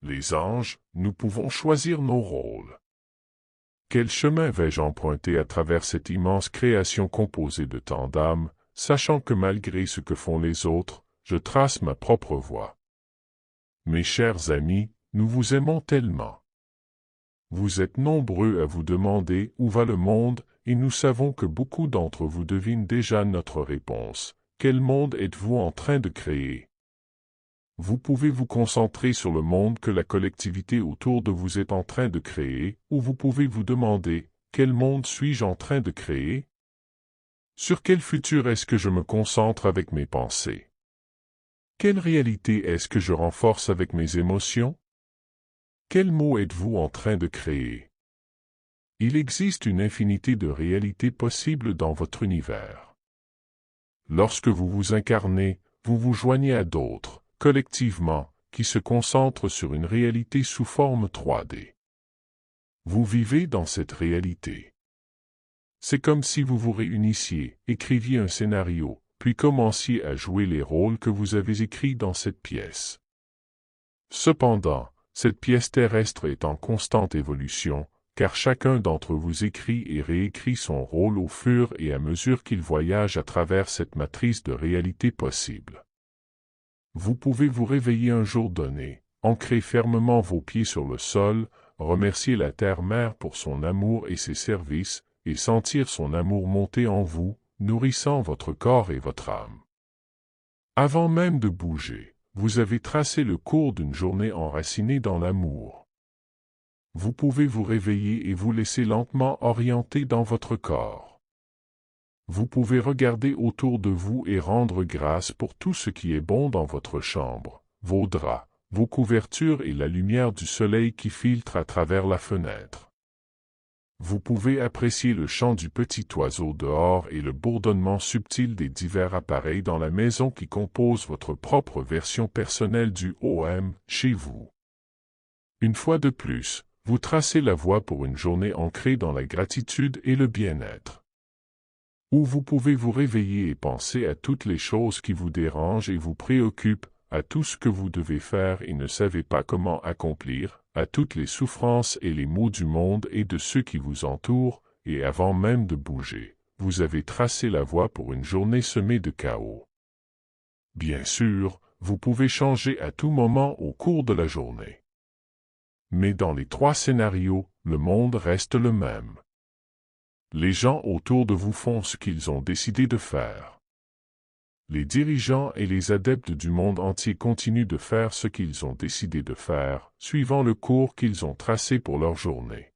Les anges, nous pouvons choisir nos rôles. Quel chemin vais-je emprunter à travers cette immense création composée de tant d'âmes, sachant que malgré ce que font les autres, je trace ma propre voie? Mes chers amis, nous vous aimons tellement. Vous êtes nombreux à vous demander où va le monde, et nous savons que beaucoup d'entre vous devinent déjà notre réponse. Quel monde êtes-vous en train de créer? Vous pouvez vous concentrer sur le monde que la collectivité autour de vous est en train de créer, ou vous pouvez vous demander, quel monde suis-je en train de créer? Sur quel futur est-ce que je me concentre avec mes pensées? Quelle réalité est-ce que je renforce avec mes émotions? Quel mot êtes-vous en train de créer? Il existe une infinité de réalités possibles dans votre univers. Lorsque vous vous incarnez, vous vous joignez à d'autres, collectivement, qui se concentrent sur une réalité sous forme 3D. Vous vivez dans cette réalité. C'est comme si vous vous réunissiez, écriviez un scénario, puis commenciez à jouer les rôles que vous avez écrits dans cette pièce. Cependant, cette pièce terrestre est en constante évolution, car chacun d'entre vous écrit et réécrit son rôle au fur et à mesure qu'il voyage à travers cette matrice de réalité possible. Vous pouvez vous réveiller un jour donné, ancrer fermement vos pieds sur le sol, remercier la terre-mère pour son amour et ses services, et sentir son amour monter en vous, nourrissant votre corps et votre âme. Avant même de bouger, vous avez tracé le cours d'une journée enracinée dans l'amour. Vous pouvez vous réveiller et vous laisser lentement orienter dans votre corps. Vous pouvez regarder autour de vous et rendre grâce pour tout ce qui est bon dans votre chambre, vos draps, vos couvertures et la lumière du soleil qui filtre à travers la fenêtre. Vous pouvez apprécier le chant du petit oiseau dehors et le bourdonnement subtil des divers appareils dans la maison qui composent votre propre version personnelle du OM chez vous. Une fois de plus, vous tracez la voie pour une journée ancrée dans la gratitude et le bien-être. Où vous pouvez vous réveiller et penser à toutes les choses qui vous dérangent et vous préoccupent, à tout ce que vous devez faire et ne savez pas comment accomplir, à toutes les souffrances et les maux du monde et de ceux qui vous entourent, et avant même de bouger, vous avez tracé la voie pour une journée semée de chaos. Bien sûr, vous pouvez changer à tout moment au cours de la journée. Mais dans les 3 scénarios, le monde reste le même. Les gens autour de vous font ce qu'ils ont décidé de faire. Les dirigeants et les adeptes du monde entier continuent de faire ce qu'ils ont décidé de faire, suivant le cours qu'ils ont tracé pour leur journée.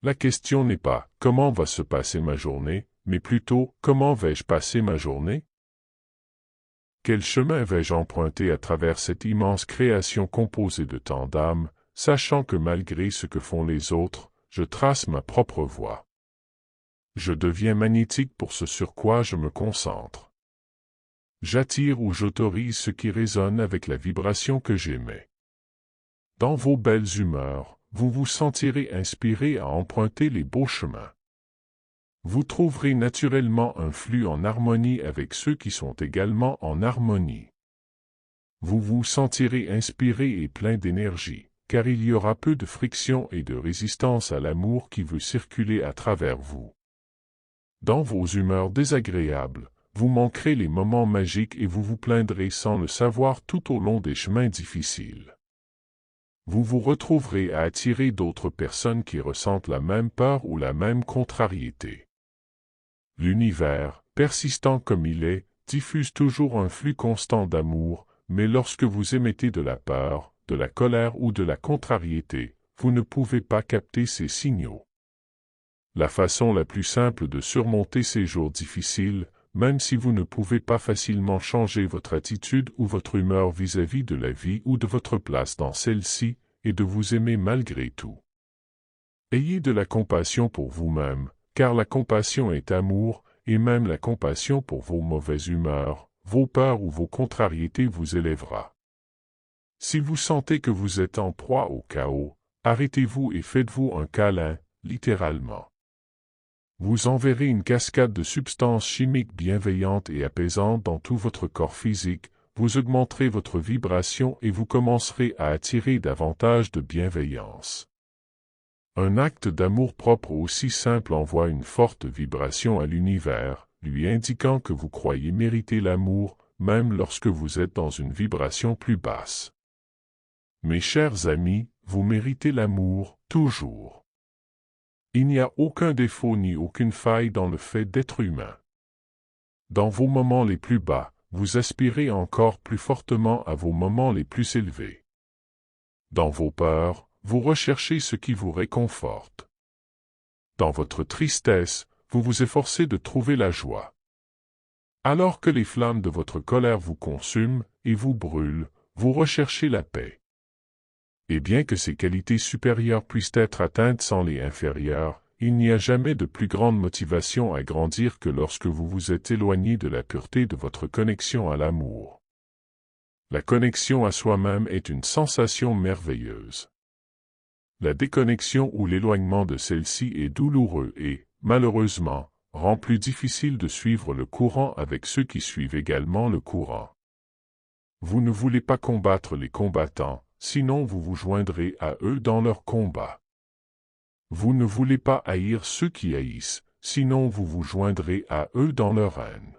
La question n'est pas « comment va se passer ma journée ?» mais plutôt « comment vais-je passer ma journée ?» Quel chemin vais-je emprunter à travers cette immense création composée de tant d'âmes, sachant que malgré ce que font les autres, je trace ma propre voie. Je deviens magnétique pour ce sur quoi je me concentre. J'attire ou j'autorise ce qui résonne avec la vibration que j'émets. Dans vos belles humeurs, vous vous sentirez inspiré à emprunter les beaux chemins. Vous trouverez naturellement un flux en harmonie avec ceux qui sont également en harmonie. Vous vous sentirez inspiré et plein d'énergie, car il y aura peu de friction et de résistance à l'amour qui veut circuler à travers vous. Dans vos humeurs désagréables, vous manquerez les moments magiques et vous vous plaindrez sans le savoir tout au long des chemins difficiles. Vous vous retrouverez à attirer d'autres personnes qui ressentent la même peur ou la même contrariété. L'univers, persistant comme il est, diffuse toujours un flux constant d'amour, mais lorsque vous émettez de la peur, de la colère ou de la contrariété, vous ne pouvez pas capter ces signaux. La façon la plus simple de surmonter ces jours difficiles, même si vous ne pouvez pas facilement changer votre attitude ou votre humeur vis-à-vis de la vie ou de votre place dans celle-ci, est de vous aimer malgré tout. Ayez de la compassion pour vous-même, car la compassion est amour, et même la compassion pour vos mauvaises humeurs, vos peurs ou vos contrariétés vous élèvera. Si vous sentez que vous êtes en proie au chaos, arrêtez-vous et faites-vous un câlin, littéralement. Vous enverrez une cascade de substances chimiques bienveillantes et apaisantes dans tout votre corps physique, vous augmenterez votre vibration et vous commencerez à attirer davantage de bienveillance. Un acte d'amour-propre aussi simple envoie une forte vibration à l'univers, lui indiquant que vous croyez mériter l'amour, même lorsque vous êtes dans une vibration plus basse. Mes chers amis, vous méritez l'amour, toujours. Il n'y a aucun défaut ni aucune faille dans le fait d'être humain. Dans vos moments les plus bas, vous aspirez encore plus fortement à vos moments les plus élevés. Dans vos peurs, vous recherchez ce qui vous réconforte. Dans votre tristesse, vous vous efforcez de trouver la joie. Alors que les flammes de votre colère vous consument et vous brûlent, vous recherchez la paix. Et bien que ces qualités supérieures puissent être atteintes sans les inférieures, il n'y a jamais de plus grande motivation à grandir que lorsque vous vous êtes éloigné de la pureté de votre connexion à l'amour. La connexion à soi-même est une sensation merveilleuse. La déconnexion ou l'éloignement de celle-ci est douloureux et, malheureusement, rend plus difficile de suivre le courant avec ceux qui suivent également le courant. Vous ne voulez pas combattre les combattants, sinon vous vous joindrez à eux dans leur combat. Vous ne voulez pas haïr ceux qui haïssent, sinon vous vous joindrez à eux dans leur haine.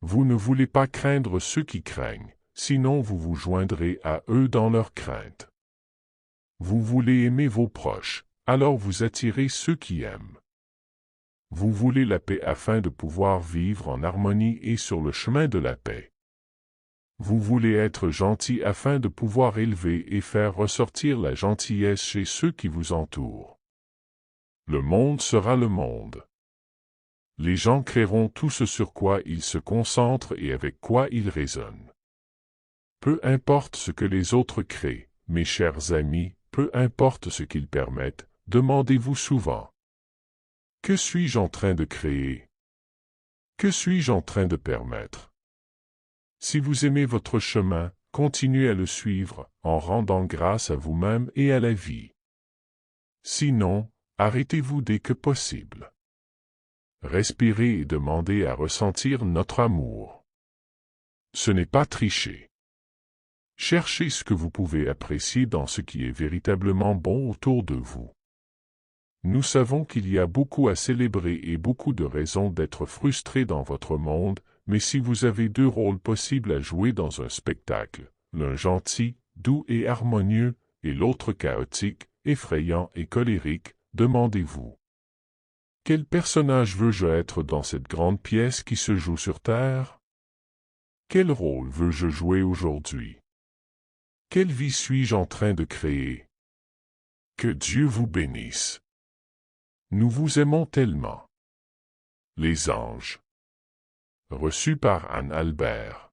Vous ne voulez pas craindre ceux qui craignent, sinon vous vous joindrez à eux dans leur crainte. Vous voulez aimer vos proches, alors vous attirez ceux qui aiment. Vous voulez la paix afin de pouvoir vivre en harmonie et sur le chemin de la paix. Vous voulez être gentil afin de pouvoir élever et faire ressortir la gentillesse chez ceux qui vous entourent. Le monde sera le monde. Les gens créeront tout ce sur quoi ils se concentrent et avec quoi ils raisonnent. Peu importe ce que les autres créent, mes chers amis, peu importe ce qu'ils permettent, demandez-vous souvent. Que suis-je en train de créer? Que suis-je en train de permettre? Si vous aimez votre chemin, continuez à le suivre, en rendant grâce à vous-même et à la vie. Sinon, arrêtez-vous dès que possible. Respirez et demandez à ressentir notre amour. Ce n'est pas tricher. Cherchez ce que vous pouvez apprécier dans ce qui est véritablement bon autour de vous. Nous savons qu'il y a beaucoup à célébrer et beaucoup de raisons d'être frustré dans votre monde, mais si vous avez deux rôles possibles à jouer dans un spectacle, l'un gentil, doux et harmonieux, et l'autre chaotique, effrayant et colérique, demandez-vous. Quel personnage veux-je être dans cette grande pièce qui se joue sur Terre? Quel rôle veux-je jouer aujourd'hui? Quelle vie suis-je en train de créer? Que Dieu vous bénisse. Nous vous aimons tellement. Les anges. Reçu par Anne Albert.